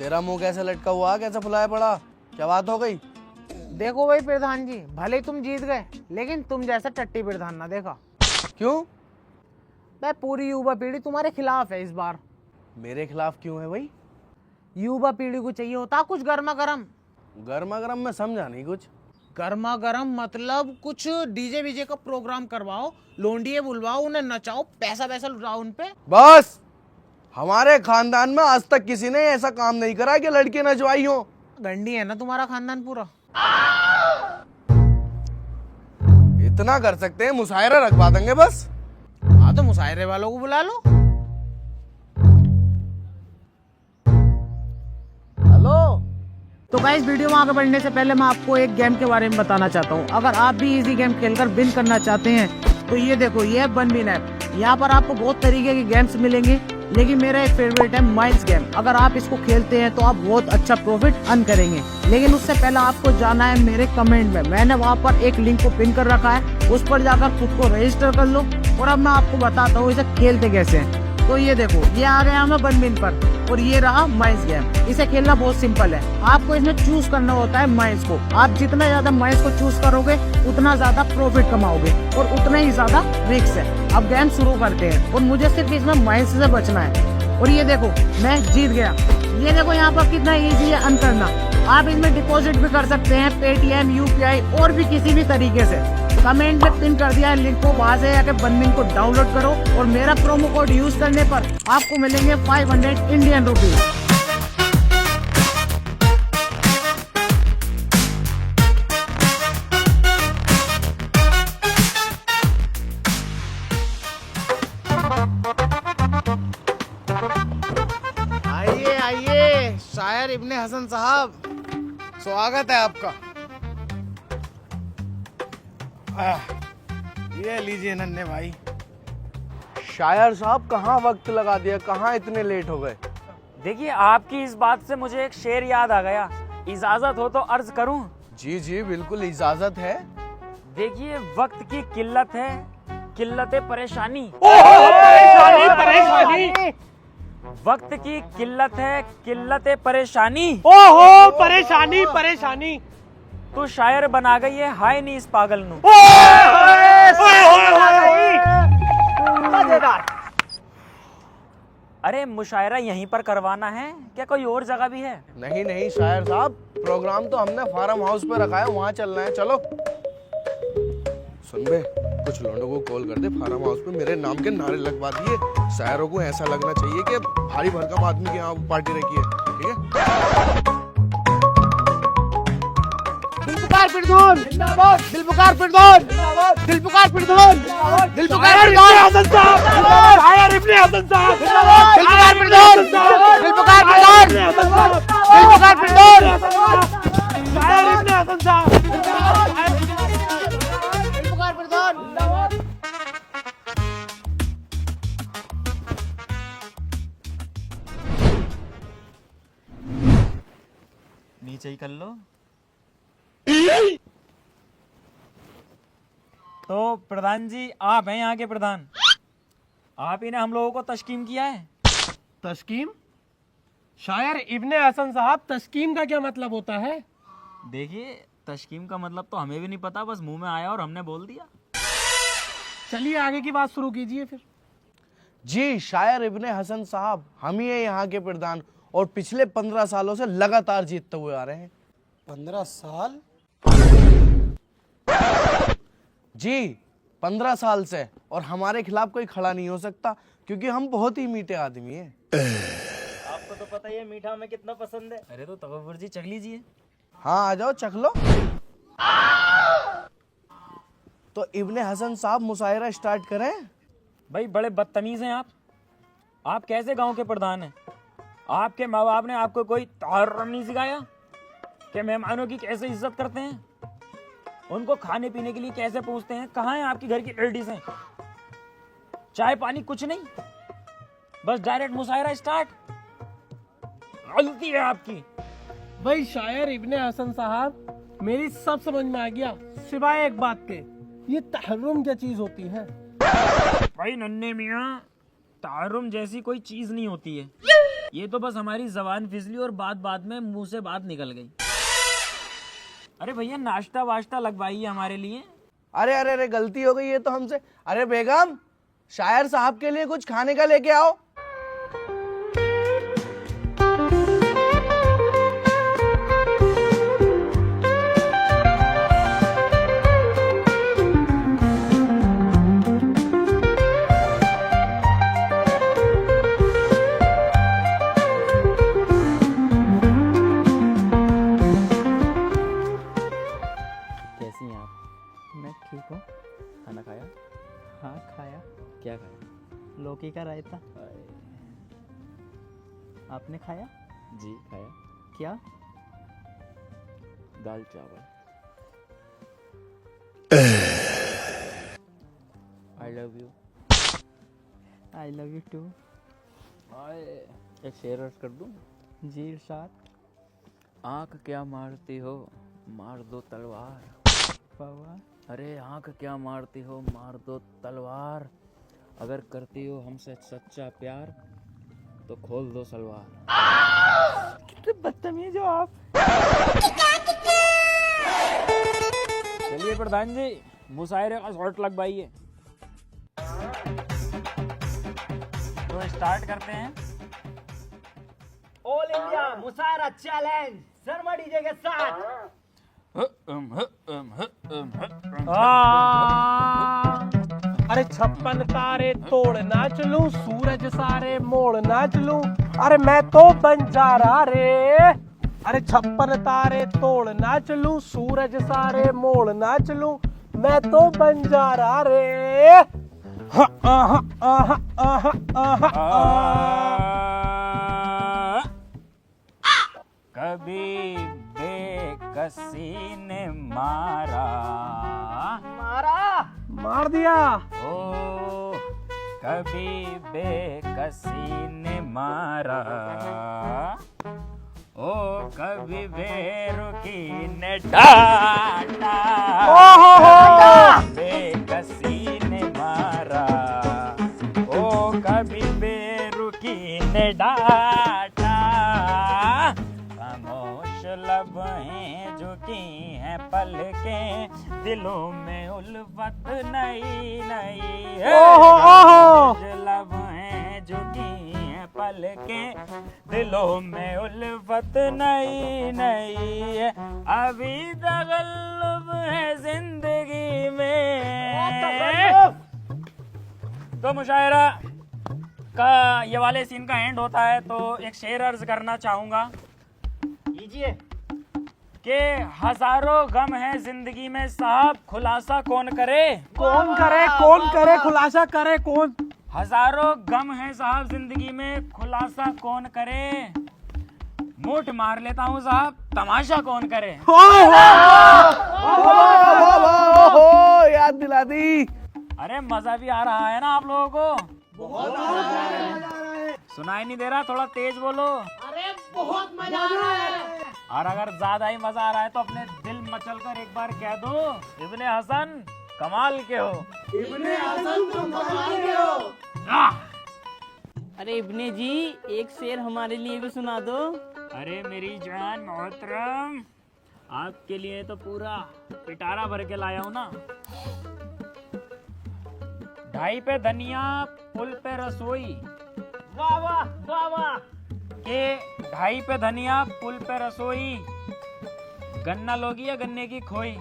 तेरा मुंह कैसे लटका हुआ, कैसे फुलाया पड़ा, क्या बात हो गई? देखो भाई प्रधान जी, भले ही तुम जीत गए लेकिन तुम जैसा टट्टी प्रधान ना देखा। क्यों? भाई पूरी युवा पीढ़ी तुम्हारे खिलाफ है इस बार। मेरे खिलाफ क्यों है भाई? युवा पीढ़ी को चाहिए होता कुछ गर्मा गर्म। गर्मा गर्म में समझा नहीं कुछ। गर्मा गर्म मतलब कुछ डीजे वीजे का प्रोग्राम करवाओ, लोंडिये बुलवाओ, उन्हें नचाओ, पैसा पैसा लुटाओ उन पे। बस, हमारे खानदान में आज तक किसी ने ऐसा काम नहीं करा कि लड़की नचवाई हो। गंडी है ना तुम्हारा खानदान पूरा। इतना कर सकते हैं, मुशायरा रखवा देंगे बस। हाँ तो मुशायरे वालों को बुला लो। हेलो। तो गाइस, वीडियो में आगे बढ़ने से पहले मैं आपको एक गेम के बारे में बताना चाहता हूँ। अगर आप भी इजी गेम खेलकर विन करना चाहते हैं तो ये देखो, ये है बनबिन ऐप। यहाँ पर आपको बहुत तरीके के गेम्स मिलेंगे, लेकिन मेरा एक फेवरेट है माइल्स गेम। अगर आप इसको खेलते हैं तो आप बहुत अच्छा प्रॉफिट अर्न करेंगे। लेकिन उससे पहले आपको जाना है मेरे कमेंट में, मैंने वहाँ पर एक लिंक को पिन कर रखा है, उस पर जाकर खुद को रजिस्टर कर लो। और अब मैं आपको बताता हूँ इसे खेलते कैसे हैं। तो ये देखो, ये आ गया मैं बनबिन पर, और ये रहा माइल्स गेम। इसे खेलना बहुत सिंपल है। आपको इसमें चूज करना होता है माइल्स को। आप जितना ज्यादा माइल्स को चूज करोगे उतना ज्यादा प्रॉफिट कमाओगे और उतना ही ज्यादा रिस्क है। अब गेम शुरू करते हैं और मुझे सिर्फ इसमें माइल्स से बचना है। और ये देखो, मैं जीत गया। ये देखो यहाँ पर कितना इजी है अर्न करना। आप इसमें डिपॉजिट भी कर सकते हैं, पेटीएम, यूपीआई और भी किसी भी तरीके से। कमेंट में पिन कर दिया है लिंक को, वहां से जाकर बनबिन को डाउनलोड करो और मेरा प्रोमो कोड यूज करने पर आपको मिलेंगे 500 इंडियन रुपीज। आइए आइए शायर इब्ने हसन साहब, स्वागत है आपका। ये लीजिए नन्हे भाई। शायर साहब, कहाँ वक्त लगा दिया, कहाँ इतने लेट हो गए? देखिए, आपकी इस बात से मुझे एक शेर याद आ गया। इजाजत हो तो अर्ज करूं? जी जी बिल्कुल, इजाजत है। देखिए, वक्त की किल्लत है, किल्लते परेशानी। परेशानी परेशानी, वक्त की किल्लत है, किल्लते परेशानी। ओहो परेशानी परेशानी। तू शायर बना गई है, हाय नी इस पागल नू। अरे मुशायरा यहीं पर करवाना है क्या, कोई और जगह भी है? नहीं नहीं शायर साहब, प्रोग्राम तो हमने फार्म हाउस पे रखा है, वहाँ चलना है, चलो। सुन बे, कुछ लोगों को कॉल कर दे, फार्म हाउस पे मेरे नाम के नारे लगवा दिए। शायरों को ऐसा लगना चाहिए कि भारी भरकम आदमी के यहाँ पार्टी रखी है, ठीक है? दिलपुकार प्रधान जिंदाबाद, दिलपुकार प्रधान जिंदाबाद, दिलपुकार प्रधान जिंदाबाद, दिलपुकार प्रधान हसन साहब, शायर इब्ने हसन साहब जिंदाबाद, दिलपुकार प्रधान जिंदाबाद, दिलपुकार प्रधान जिंदाबाद, दिलपुकार प्रधान, शायर इब्ने हसन साहब जिंदाबाद, दिलपुकार प्रधान जिंदाबाद। नीचे ही कर लो। तो प्रधान जी, आप हैं यहाँ के प्रधान। आप ही ने हम लोगों को तस्कीम किया है। तस्कीम? शायर इब्ने हसन साहब, तस्कीम का क्या मतलब होता है? देखिए, तस्कीम का मतलब तो हमें भी नहीं पता, बस मुंह में आया और हमने बोल दिया। चलिए आगे की बात शुरू कीजिए फिर। जी, शायर इब्ने हसन साहब, हम ही है यहाँ के प्रधान और पिछले 15 सालों से लगातार जीतते हुए आ रहे हैं। 15 साल? जी, 15 साल से, और हमारे खिलाफ कोई खड़ा नहीं हो सकता क्योंकि हम बहुत ही मीठे आदमी हैं। आपको तो पता ही है मीठा हमें कितना पसंद है। अरे तो तकब्बुर जी चख लीजिए। हाँ आ जाओ, चख लो। तो इब्ने हसन साहब, मुशायरा स्टार्ट करें? भाई बड़े बदतमीज हैं आप। आप कैसे गांव के प्रधान हैं? आपके माँ बाप ने आपको कोई तहर्रुम नहीं सिखाया कि मेहमानों की कैसे इज्जत करते हैं, उनको खाने पीने के लिए कैसे पूछते हैं? कहाँ है आपकी घर की लेडीज हैं? चाय पानी कुछ नहीं, बस डायरेक्ट मुशायरा स्टार्ट। गलती है आपकी। भाई शायर इब्ने हसन साहब, मेरी सब समझ में आ गया, सिवाय एक बात के, ये तहर्रुम क्या चीज होती है? भाई नन्हे मियाँ, तहर्रुम जैसी कोई चीज नहीं होती है। ये तो बस हमारी जबान फिसली और बात बात में मुंह से बात निकल गई। अरे भैया नाश्ता वाश्ता लगवाइए हमारे लिए। अरे अरे अरे गलती हो गई ये तो हमसे। अरे बेगम, शायर साहब के लिए कुछ खाने का लेके आओ। कैसी हैं आप? मैं ठीक हूँ। खाना खाया? हाँ खाया। क्या खाया? लौकी का रायता। आपने खाया? जी खाया। क्या? दाल चावल। I love you. I love you too. एक शेर अर्ज कर दूं? जी इरशाद। आंख क्या मारती हो, मार दो तलवार। बाबा अरे आंख क्या मारती हो, मार दो तलवार। अगर करती हो हमसे सच्चा प्यार तो खोल दो सलवार। कितने बदतमीज हो आप। चलिए प्रधान जी, मुशायरे का शॉट लगवाइए। तो स्टार्ट करते हैं। ऑल इंडिया मुशायरा चैलेंज शर्मा डीजे के साथ। अरे 56 तारे तोड़ नाच लूं, सूरज सारे मोड़ नाच लूं, अरे मैं तो बंजारा रे। अरे 56 तारे तोड़ नाच लूं, सूरज सारे मोड़ नाच लूं, मैं तो बंजारा रे। कभी बेकसी ने मारा मार दिया। ओ कभी बेकसी ने मारा, ओ कभी बेरुखी ने डांटा। बेकसी ने मारा, ओ कभी बेरुखी ने डांटा। खामोश लब हैं झुकी हैं पलकें, दिलों में उल्फत नई नई है। खामोश लब हैं झुकी हैं पलकें, दिलों में उल्फत नई नई है। अभी तगल्लुब है जिंदगी में। तो मुशायरा का ये वाले सीन का एंड होता है, तो एक शेर अर्ज करना चाहूंगा। कीजिए। कि हजारों गम है जिंदगी में साहब, खुलासा कौन करे। कौन करे खुलासा करे कौन। हजारों गम है साहब जिंदगी में, खुलासा कौन करे। मूठ मार लेता हूँ साहब, तमाशा कौन करे। याद दिला दी। अरे मजा भी आ रहा है ना आप लोगों को? बहुत सुनाई नहीं दे रहा? थोड़ा तेज बोलो। अरे बहुत मजा आ रहा है। और अगर ज्यादा ही मजा आ रहा है तो अपने दिल मचल कर एक बार कह दो, इब्ने हसन कमाल के हो। इब्ने हसन तुम कमाल के हो। अरे इब्ने जी एक शेर हमारे लिए भी सुना दो। अरे मेरी जान मोहतरम, आपके लिए तो पूरा पिटारा भर के लाया हूँ ना। ढाई पे धनिया पुल पे रसोई। वाह वाह वाह वाह। के ढाई पे धनिया पुल पे रसोई, गन्ना लोगी या गन्ने की खोई।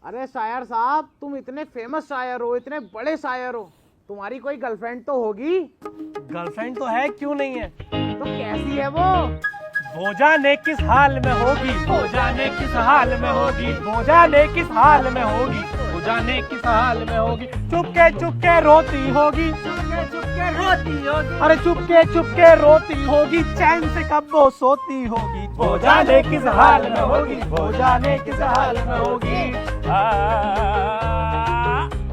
अरे शायर साहब, तुम इतने फेमस शायर हो, इतने बड़े शायर हो, तुम्हारी कोई गर्लफ्रेंड तो होगी? गर्लफ्रेंड तो है, क्यों नहीं है। तो कैसी है वो? वो जाने किस हाल में होगी, वो जाने किस हाल में होगी, वो जाने किस हाल में होगी, वो जाने किस हाल में होगी। चुपके चुपके रोती होगी, चुपके चुपके रोती होगी, अरे चुपके चुपके रोती होगी, चैन से कब वो सोती होगी। वो जाने किस हाल में होगी, वो जाने किस हाल में होगी।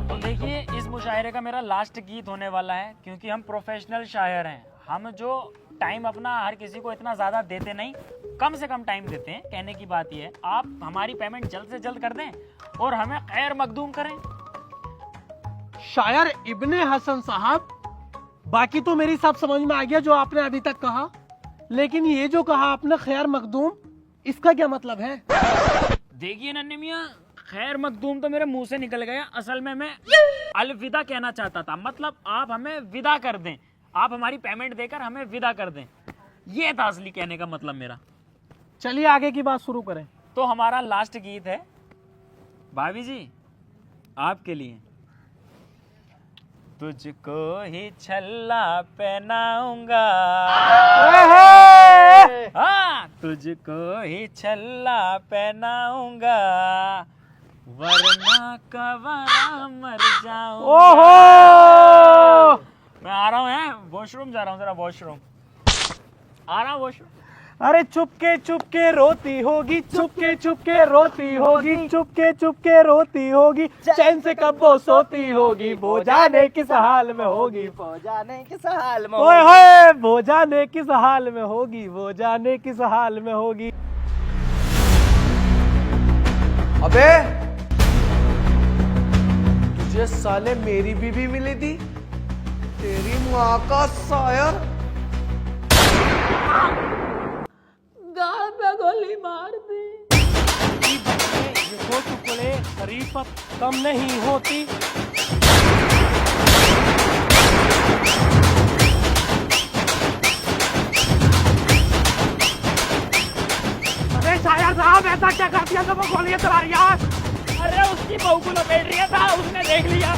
तो देखिए, इस मुशायरे का मेरा लास्ट गीत होने वाला है, क्योंकि हम प्रोफेशनल शायर हैं। हम जो टाइम अपना हर किसी को इतना ज़्यादा देते नहीं, कम से कम टाइम देते हैं। कहने की बात यह है, आप हमारी पेमेंट जल्द से जल्द कर दें और हमें खैर मकदूम करें। शायर इब्ने हसन साहब, बाकी तो मेरी सब समझ में आ गया जो आपने अभी तक कहा, लेकिन ये जो कहा आपने खैर मखदूम, इसका क्या मतलब है? देखिए नन्हे मियाँ, खैर मखदूम तो मेरे मुंह से निकल गया। असल में मैं अलविदा कहना चाहता था, मतलब आप हमें विदा कर दें, आप हमारी पेमेंट देकर हमें विदा कर दें, ये था असली कहने का मतलब मेरा। चलिए आगे की बात शुरू करें। तो हमारा लास्ट गीत है भाभी जी आपके लिए। तुझको ही छल्ला पहनाऊंगा, हाँ तुझको ही छल्ला पहनाऊंगा, वरना कवरा मर जाऊंगा। ओहो, मैं आ रहा हूँ, है वॉशरूम जा रहा हूँ, जरा वॉशरूम आ रहा हूँ, वॉशरूम। अरे चुपके चुपके रोती होगी, चुपके चुपके रोती होगी, चुपके चुपके रोती होगी, चैन से कब वो सोती होगी, वो जाने किस हाल में होगी, वो जाने किस हाल में ओए होए, वो जाने किस हाल में होगी, वो जाने किस हाल में होगी। अबे तुझे साले मेरी बीवी मिली थी, तेरी माँ का शायर। गाल पे गोली मार दी। ये दो टुकड़े शरीफत कम नहीं होती। अरे शायर साहब ऐसा क्या कर दिया, तो वो गोलियां चला रही है। अरे उसकी बहू को लपेट रही था, उसने देख लिया।